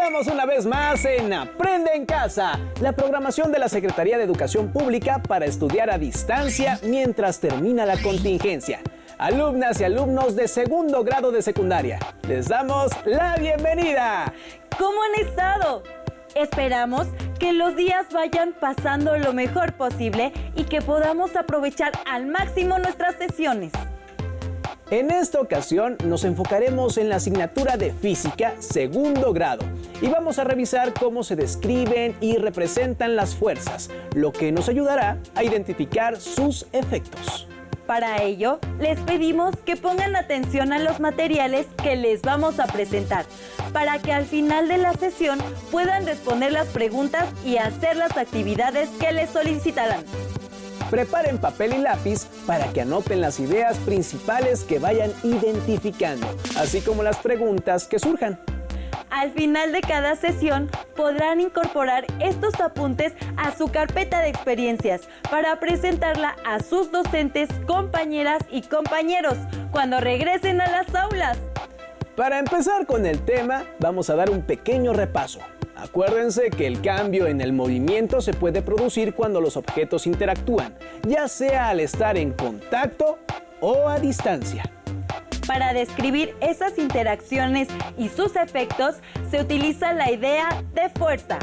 Estamos una vez más en Aprende en Casa, la programación de la Secretaría de Educación Pública para estudiar a distancia mientras termina la contingencia. Alumnas y alumnos de segundo grado de secundaria, les damos la bienvenida. ¿Cómo han estado? Esperamos que los días vayan pasando lo mejor posible y que podamos aprovechar al máximo nuestras sesiones. En esta ocasión nos enfocaremos en la asignatura de Física segundo grado y vamos a revisar cómo se describen y representan las fuerzas, lo que nos ayudará a identificar sus efectos. Para ello, les pedimos que pongan atención a los materiales que les vamos a presentar, para que al final de la sesión puedan responder las preguntas y hacer las actividades que les solicitarán. Preparen papel y lápiz para que anoten las ideas principales que vayan identificando, así como las preguntas que surjan. Al final de cada sesión podrán incorporar estos apuntes a su carpeta de experiencias para presentarla a sus docentes, compañeras y compañeros cuando regresen a las aulas. Para empezar con el tema, vamos a dar un pequeño repaso. Acuérdense que el cambio en el movimiento se puede producir cuando los objetos interactúan, ya sea al estar en contacto o a distancia. Para describir esas interacciones y sus efectos, se utiliza la idea de fuerza.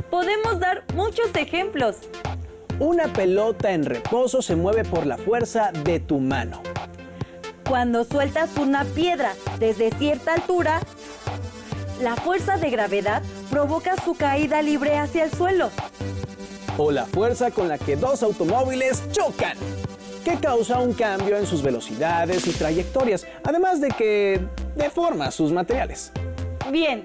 Podemos dar muchos ejemplos. Una pelota en reposo se mueve por la fuerza de tu mano. Cuando sueltas una piedra desde cierta altura, la fuerza de gravedad provoca su caída libre hacia el suelo. O la fuerza con la que dos automóviles chocan, que causa un cambio en sus velocidades y trayectorias, además de que deforma sus materiales. Bien,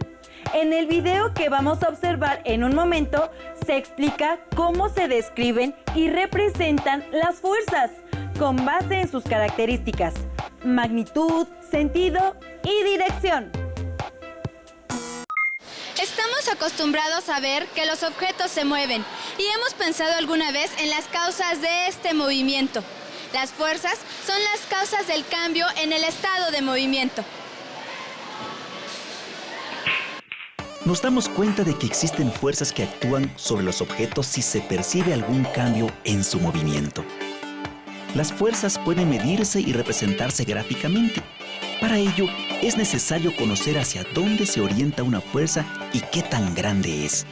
en el video que vamos a observar en un momento, se explica cómo se describen y representan las fuerzas, con base en sus características, magnitud, sentido y dirección. Estamos acostumbrados a ver que los objetos se mueven y hemos pensado alguna vez en las causas de este movimiento. Las fuerzas son las causas del cambio en el estado de movimiento. Nos damos cuenta de que existen fuerzas que actúan sobre los objetos si se percibe algún cambio en su movimiento. Las fuerzas pueden medirse y representarse gráficamente. Para ello, es necesario conocer hacia dónde se orienta una fuerza y qué tan grande es.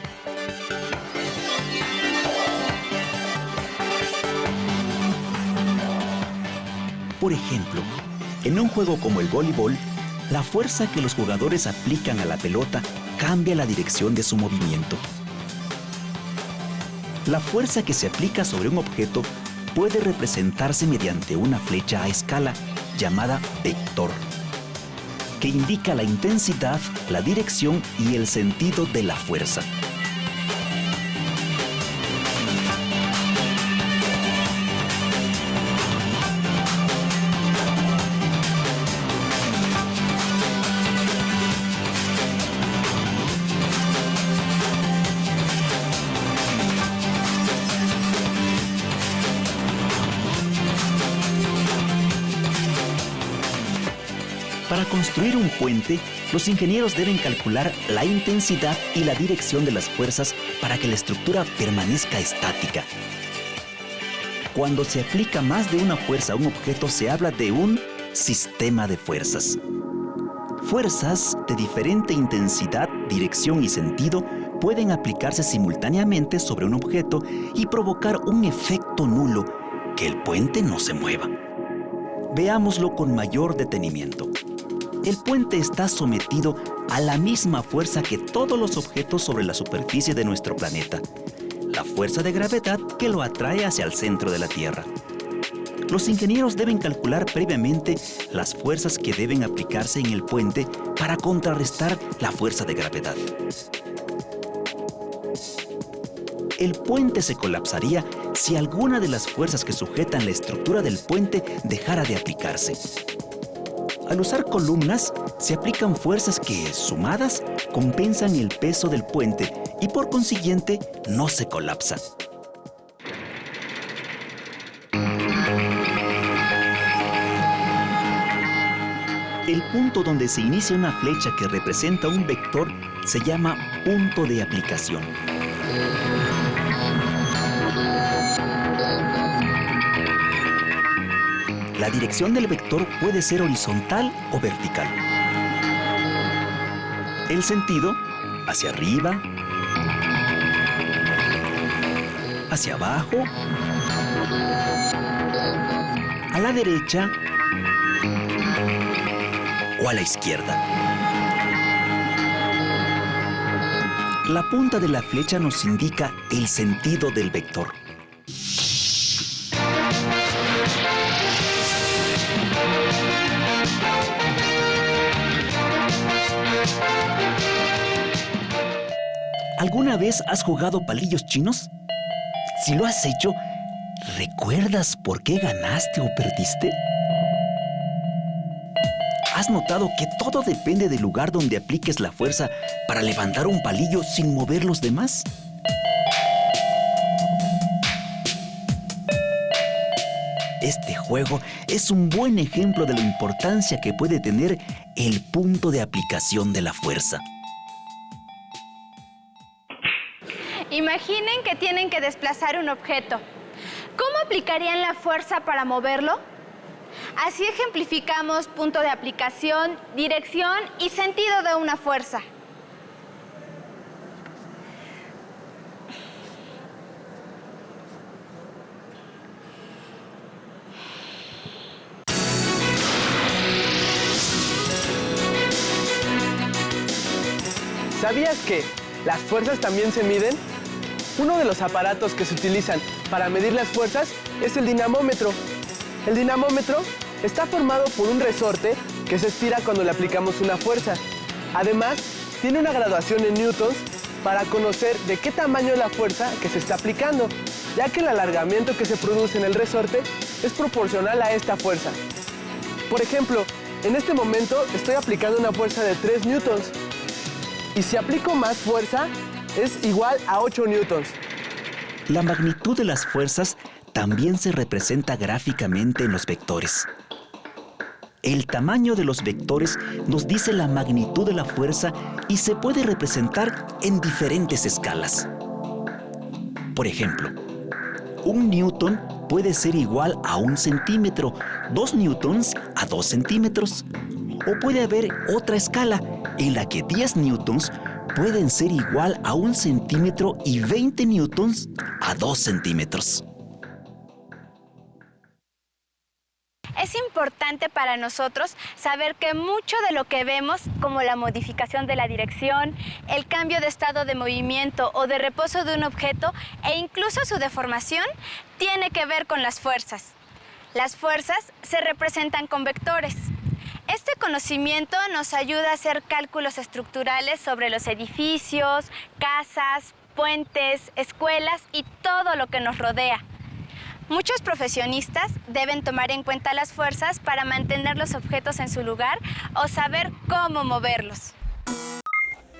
Por ejemplo, en un juego como el voleibol, la fuerza que los jugadores aplican a la pelota cambia la dirección de su movimiento. La fuerza que se aplica sobre un objeto puede representarse mediante una flecha a escala llamada vector, que indica la intensidad, la dirección y el sentido de la fuerza. Para construir un puente, los ingenieros deben calcular la intensidad y la dirección de las fuerzas para que la estructura permanezca estática. Cuando se aplica más de una fuerza a un objeto, se habla de un sistema de fuerzas. Fuerzas de diferente intensidad, dirección y sentido pueden aplicarse simultáneamente sobre un objeto y provocar un efecto nulo, que el puente no se mueva. Veámoslo con mayor detenimiento. El puente está sometido a la misma fuerza que todos los objetos sobre la superficie de nuestro planeta, la fuerza de gravedad que lo atrae hacia el centro de la Tierra. Los ingenieros deben calcular previamente las fuerzas que deben aplicarse en el puente para contrarrestar la fuerza de gravedad. El puente se colapsaría si alguna de las fuerzas que sujetan la estructura del puente dejara de aplicarse. Al usar columnas, se aplican fuerzas que, sumadas, compensan el peso del puente y por consiguiente no se colapsa. El punto donde se inicia una flecha que representa un vector se llama punto de aplicación. La dirección del vector puede ser horizontal o vertical. El sentido, hacia arriba, hacia abajo, a la derecha o a la izquierda. La punta de la flecha nos indica el sentido del vector. ¿Alguna vez has jugado palillos chinos? Si lo has hecho, ¿recuerdas por qué ganaste o perdiste? ¿Has notado que todo depende del lugar donde apliques la fuerza para levantar un palillo sin mover los demás? Este juego es un buen ejemplo de la importancia que puede tener el punto de aplicación de la fuerza. Imaginen que tienen que desplazar un objeto. ¿Cómo aplicarían la fuerza para moverlo? Así ejemplificamos punto de aplicación, dirección y sentido de una fuerza. ¿Sabías que las fuerzas también se miden? Uno de los aparatos que se utilizan para medir las fuerzas es el dinamómetro. El dinamómetro está formado por un resorte que se estira cuando le aplicamos una fuerza. Además, tiene una graduación en newtons para conocer de qué tamaño es la fuerza que se está aplicando, ya que el alargamiento que se produce en el resorte es proporcional a esta fuerza. Por ejemplo, en este momento estoy aplicando una fuerza de 3 newtons. Y si aplico más fuerza, es igual a 8 newtons. La magnitud de las fuerzas también se representa gráficamente en los vectores. El tamaño de los vectores nos dice la magnitud de la fuerza y se puede representar en diferentes escalas. Por ejemplo, 1 newton puede ser igual a 1 centímetro, 2 newtons a 2 centímetros. O puede haber otra escala en la que 10 newtons pueden ser igual a 1 centímetro y 20 newtons a 2 centímetros. Es importante para nosotros saber que mucho de lo que vemos, como la modificación de la dirección, el cambio de estado de movimiento o de reposo de un objeto e incluso su deformación, tiene que ver con las fuerzas. Las fuerzas se representan con vectores. Este conocimiento nos ayuda a hacer cálculos estructurales sobre los edificios, casas, puentes, escuelas y todo lo que nos rodea. Muchos profesionistas deben tomar en cuenta las fuerzas para mantener los objetos en su lugar o saber cómo moverlos.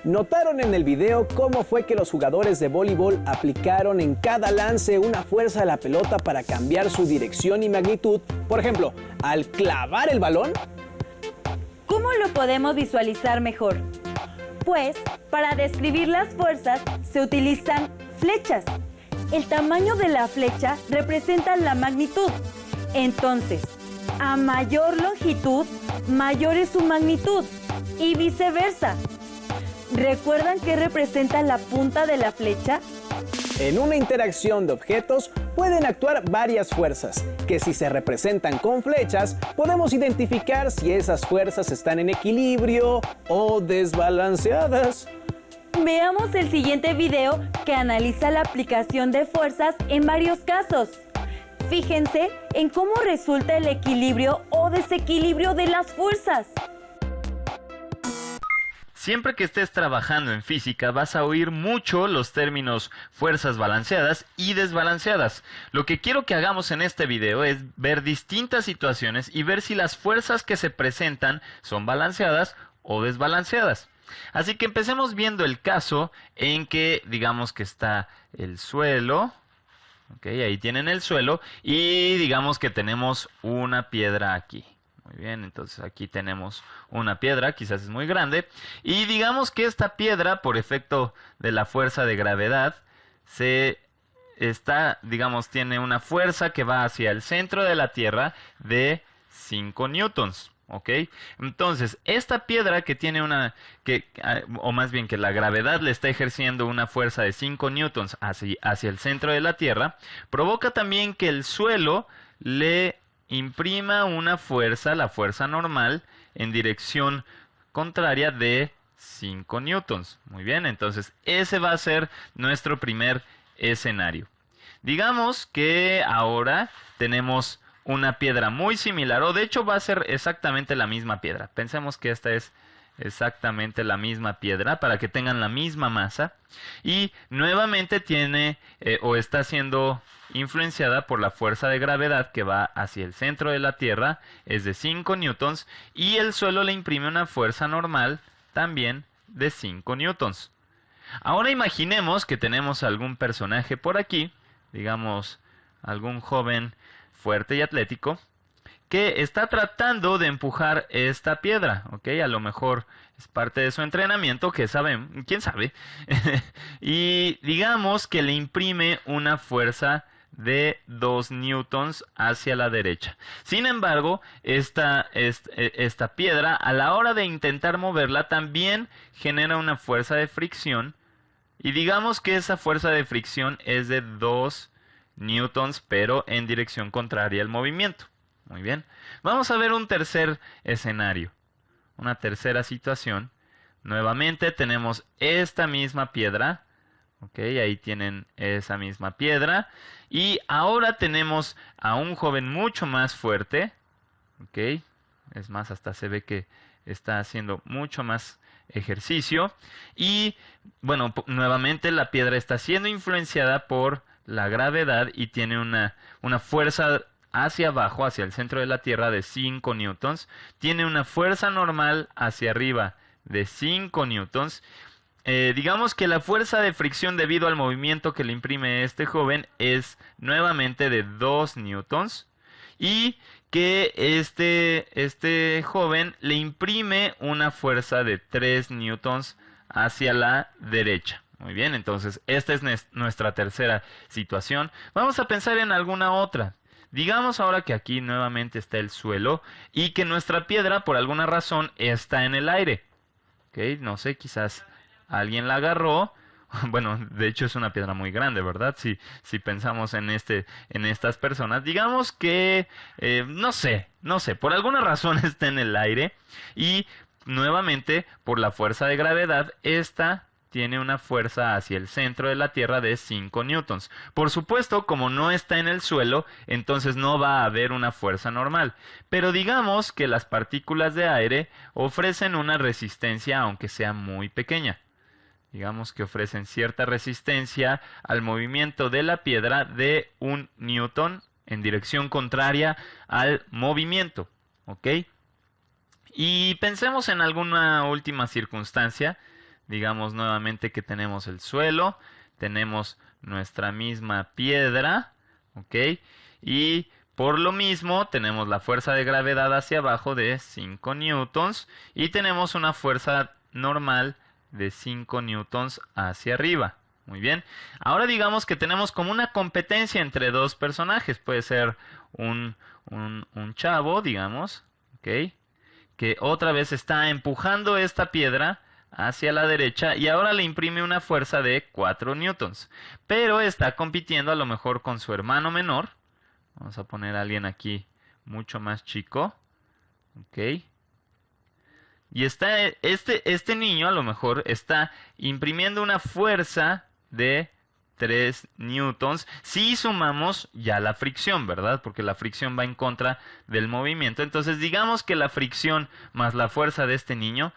¿Notaron en el video cómo fue que los jugadores de voleibol aplicaron en cada lance una fuerza a la pelota para cambiar su dirección y magnitud? Por ejemplo, al clavar el balón. ¿Cómo lo podemos visualizar mejor? Pues, para describir las fuerzas se utilizan flechas. El tamaño de la flecha representa la magnitud. Entonces, a mayor longitud, mayor es su magnitud. Y viceversa. ¿Recuerdan qué representa la punta de la flecha? En una interacción de objetos pueden actuar varias fuerzas, que si se representan con flechas, podemos identificar si esas fuerzas están en equilibrio o desbalanceadas. Veamos el siguiente video que analiza la aplicación de fuerzas en varios casos. Fíjense en cómo resulta el equilibrio o desequilibrio de las fuerzas. Siempre que estés trabajando en física vas a oír mucho los términos fuerzas balanceadas y desbalanceadas. Lo que quiero que hagamos en este video es ver distintas situaciones y ver si las fuerzas que se presentan son balanceadas o desbalanceadas. Así que empecemos viendo el caso en que digamos que está el suelo. Ok, ahí tienen el suelo y digamos que tenemos una piedra aquí. Muy bien, entonces aquí tenemos una piedra, quizás es muy grande. Y digamos que esta piedra, por efecto de la fuerza de gravedad, tiene una fuerza que va hacia el centro de la Tierra de 5 newtons. ¿Ok? Entonces, esta piedra que tiene o más bien que la gravedad le está ejerciendo una fuerza de 5 newtons hacia el centro de la Tierra, provoca también que el suelo le imprima una fuerza, la fuerza normal, en dirección contraria de 5 newtons. Muy bien, entonces ese va a ser nuestro primer escenario. Digamos que ahora tenemos una piedra muy similar, o de hecho va a ser exactamente la misma piedra. Pensemos que esta es exactamente la misma piedra para que tengan la misma masa, y nuevamente tiene o está siendo influenciada por la fuerza de gravedad que va hacia el centro de la Tierra, es de 5 newtons, y el suelo le imprime una fuerza normal también de 5 newtons. Ahora imaginemos que tenemos algún personaje por aquí, digamos algún joven fuerte y atlético, que está tratando de empujar esta piedra, ¿ok? A lo mejor es parte de su entrenamiento, quién sabe. Y digamos que le imprime una fuerza de 2 newtons hacia la derecha. Sin embargo, esta piedra, a la hora de intentar moverla, también genera una fuerza de fricción. Y digamos que esa fuerza de fricción es de 2 newtons, pero en dirección contraria al movimiento. Muy bien. Vamos a ver un tercer escenario, una tercera situación. Nuevamente tenemos esta misma piedra. Ok, ahí tienen esa misma piedra. Y ahora tenemos a un joven mucho más fuerte. Ok, es más, hasta se ve que está haciendo mucho más ejercicio. Y bueno, nuevamente la piedra está siendo influenciada por la gravedad y tiene una fuerza hacia abajo, hacia el centro de la Tierra, de 5 newtons. Tiene una fuerza normal hacia arriba de 5 newtons. Digamos que la fuerza de fricción debido al movimiento que le imprime este joven es nuevamente de 2 newtons. Y que este joven le imprime una fuerza de 3 newtons hacia la derecha. Muy bien, entonces esta es nuestra tercera situación. Vamos a pensar en alguna otra. Digamos ahora que aquí nuevamente está el suelo y que nuestra piedra por alguna razón está en el aire. ¿Ok? No sé, quizás alguien la agarró. Bueno, de hecho es una piedra muy grande, ¿verdad? Si pensamos en estas personas. Digamos que, no sé, por alguna razón está en el aire y nuevamente por la fuerza de gravedad esta tiene una fuerza hacia el centro de la Tierra de 5 newtons. Por supuesto, como no está en el suelo, entonces no va a haber una fuerza normal. Pero digamos que las partículas de aire ofrecen una resistencia, aunque sea muy pequeña. Digamos que ofrecen cierta resistencia al movimiento de la piedra de 1 newton en dirección contraria al movimiento. ¿Ok? Y pensemos en alguna última circunstancia. Digamos nuevamente que tenemos el suelo, tenemos nuestra misma piedra, ¿ok? Y por lo mismo tenemos la fuerza de gravedad hacia abajo de 5 newtons y tenemos una fuerza normal de 5 newtons hacia arriba. Muy bien. Ahora digamos que tenemos como una competencia entre dos personajes. Puede ser un chavo, digamos, ¿ok? Que otra vez está empujando esta piedra hacia la derecha y ahora le imprime una fuerza de 4 newtons. Pero está compitiendo a lo mejor con su hermano menor. Vamos a poner a alguien aquí mucho más chico. Ok. Y está este niño a lo mejor está imprimiendo una fuerza de 3 newtons. Si sumamos ya la fricción, ¿verdad? Porque la fricción va en contra del movimiento. Entonces digamos que la fricción más la fuerza de este niño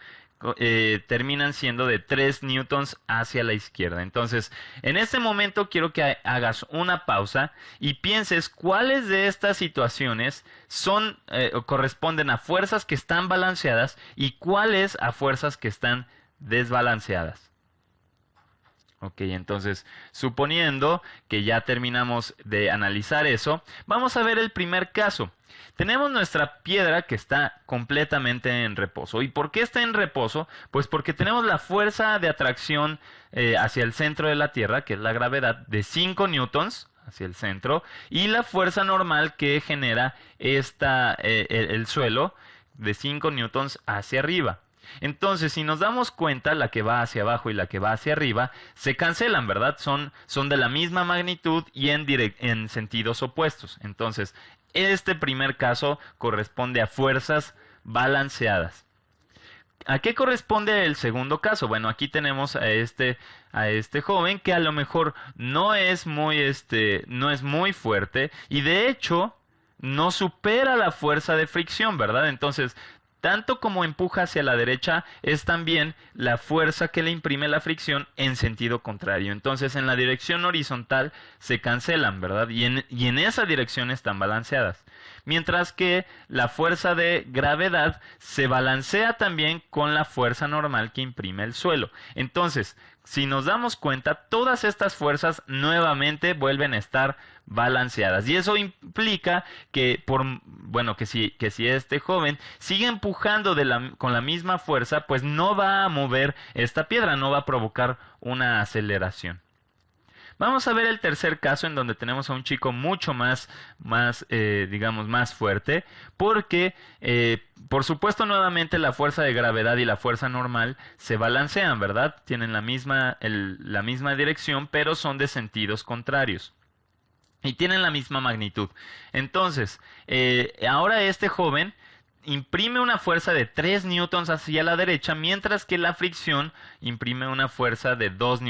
terminan siendo de 3 newtons hacia la izquierda. Entonces, en este momento quiero que hagas una pausa y pienses cuáles de estas situaciones corresponden a fuerzas que están balanceadas y cuáles a fuerzas que están desbalanceadas. Ok, entonces, suponiendo que ya terminamos de analizar eso, vamos a ver el primer caso. Tenemos nuestra piedra que está completamente en reposo. ¿Y por qué está en reposo? Pues porque tenemos la fuerza de atracción hacia el centro de la Tierra, que es la gravedad, de 5 newtons hacia el centro, y la fuerza normal que genera el suelo de 5 newtons hacia arriba. Entonces, si nos damos cuenta, la que va hacia abajo y la que va hacia arriba se cancelan, ¿verdad? Son de la misma magnitud y en sentidos opuestos. Entonces, este primer caso corresponde a fuerzas balanceadas. ¿A qué corresponde el segundo caso? Bueno, aquí tenemos a este joven que a lo mejor no es muy fuerte y de hecho no supera la fuerza de fricción, ¿verdad? Entonces, tanto como empuja hacia la derecha, es también la fuerza que le imprime la fricción en sentido contrario. Entonces, en la dirección horizontal se cancelan, ¿verdad? Y en esa dirección están balanceadas. Mientras que la fuerza de gravedad se balancea también con la fuerza normal que imprime el suelo. Entonces, si nos damos cuenta, todas estas fuerzas nuevamente vuelven a estar balanceadas. Y eso implica que si este joven sigue empujando con la misma fuerza, pues no va a mover esta piedra, no va a provocar una aceleración. Vamos a ver el tercer caso en donde tenemos a un chico mucho más fuerte, porque por supuesto nuevamente la fuerza de gravedad y la fuerza normal se balancean, ¿verdad? Tienen la misma dirección, pero son de sentidos contrarios. Y tienen la misma magnitud. Entonces, ahora este joven imprime una fuerza de 3 newtons hacia la derecha, mientras que la fricción imprime una fuerza de 2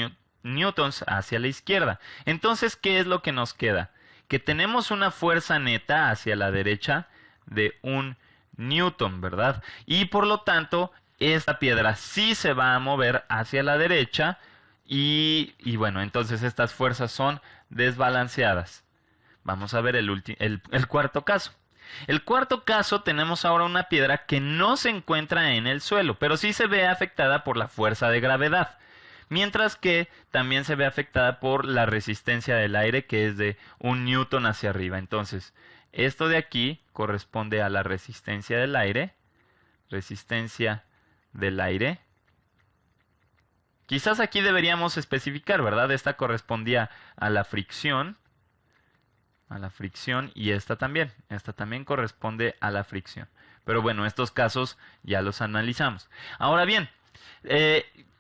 newtons hacia la izquierda. Entonces, ¿qué es lo que nos queda? Que tenemos una fuerza neta hacia la derecha de 1 newton, ¿verdad? Y por lo tanto, esta piedra sí se va a mover hacia la derecha y bueno, entonces estas fuerzas son desbalanceadas. Vamos a ver el cuarto caso. El cuarto caso, tenemos ahora una piedra que no se encuentra en el suelo, pero sí se ve afectada por la fuerza de gravedad. Mientras que también se ve afectada por la resistencia del aire, que es de 1 newton hacia arriba. Entonces, esto de aquí corresponde a la resistencia del aire. Resistencia del aire. Quizás aquí deberíamos especificar, ¿verdad? Esta correspondía a la fricción. Y esta también. Esta también corresponde a la fricción. Pero bueno, estos casos ya los analizamos. Ahora bien,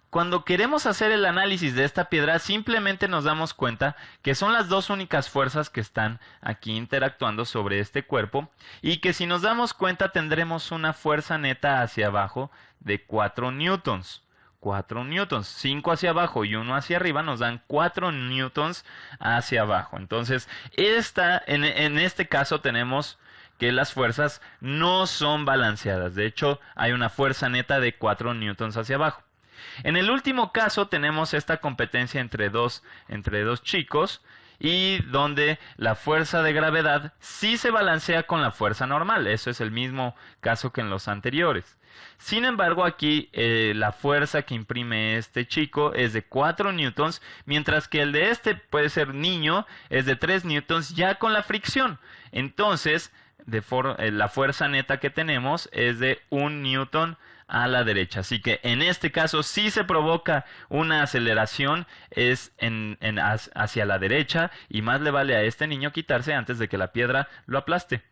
cuando queremos hacer el análisis de esta piedra, simplemente nos damos cuenta que son las dos únicas fuerzas que están aquí interactuando sobre este cuerpo y que si nos damos cuenta tendremos una fuerza neta hacia abajo de 4 newtons. 4 newtons, 5 hacia abajo y 1 hacia arriba nos dan 4 newtons hacia abajo. Entonces, en este caso tenemos que las fuerzas no son balanceadas. De hecho, hay una fuerza neta de 4 newtons hacia abajo. En el último caso tenemos esta competencia entre dos chicos y donde la fuerza de gravedad sí se balancea con la fuerza normal. Eso es el mismo caso que en los anteriores. Sin embargo, aquí la fuerza que imprime este chico es de 4 newtons, mientras que el de este puede ser niño es de 3 newtons ya con la fricción. Entonces, la fuerza neta que tenemos es de 1 newton a la derecha. Así que en este caso sí se provoca una aceleración hacia la derecha y más le vale a este niño quitarse antes de que la piedra lo aplaste.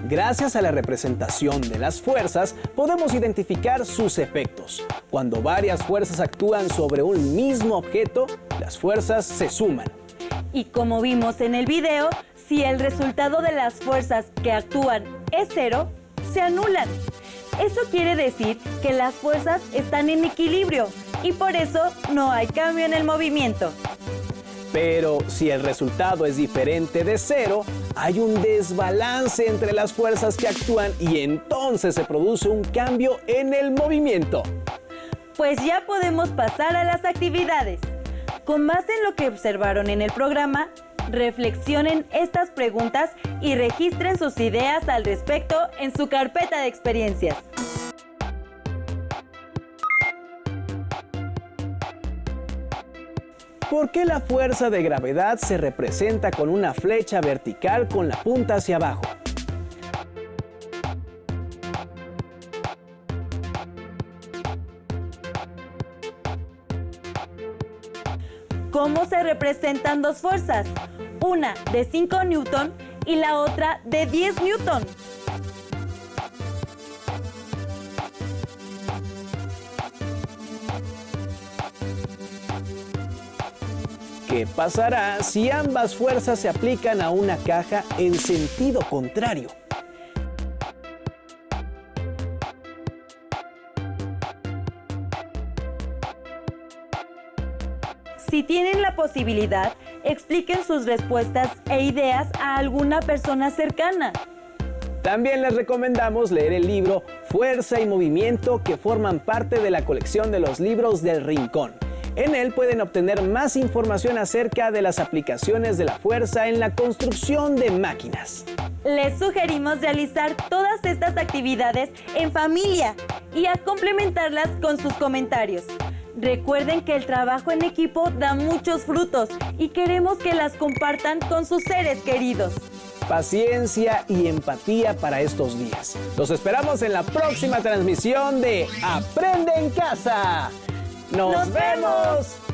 Gracias a la representación de las fuerzas, podemos identificar sus efectos. Cuando varias fuerzas actúan sobre un mismo objeto, las fuerzas se suman. Y como vimos en el video, si el resultado de las fuerzas que actúan es 0, se anulan. Eso quiere decir que las fuerzas están en equilibrio y por eso no hay cambio en el movimiento. Pero si el resultado es diferente de 0, hay un desbalance entre las fuerzas que actúan y entonces se produce un cambio en el movimiento. Pues ya podemos pasar a las actividades. Con base en lo que observaron en el programa, reflexionen estas preguntas y registren sus ideas al respecto en su carpeta de experiencias. ¿Por qué la fuerza de gravedad se representa con una flecha vertical con la punta hacia abajo? ¿Cómo se representan dos fuerzas? Una de 5 newton y la otra de 10 newton. ¿Qué pasará si ambas fuerzas se aplican a una caja en sentido contrario? Si tienen la posibilidad, expliquen sus respuestas e ideas a alguna persona cercana. También les recomendamos leer el libro Fuerza y Movimiento, que forman parte de la colección de los libros del Rincón. En él pueden obtener más información acerca de las aplicaciones de la fuerza en la construcción de máquinas. Les sugerimos realizar todas estas actividades en familia y a complementarlas con sus comentarios. Recuerden que el trabajo en equipo da muchos frutos y queremos que las compartan con sus seres queridos. Paciencia y empatía para estos días. Los esperamos en la próxima transmisión de Aprende en Casa. ¡Nos vemos!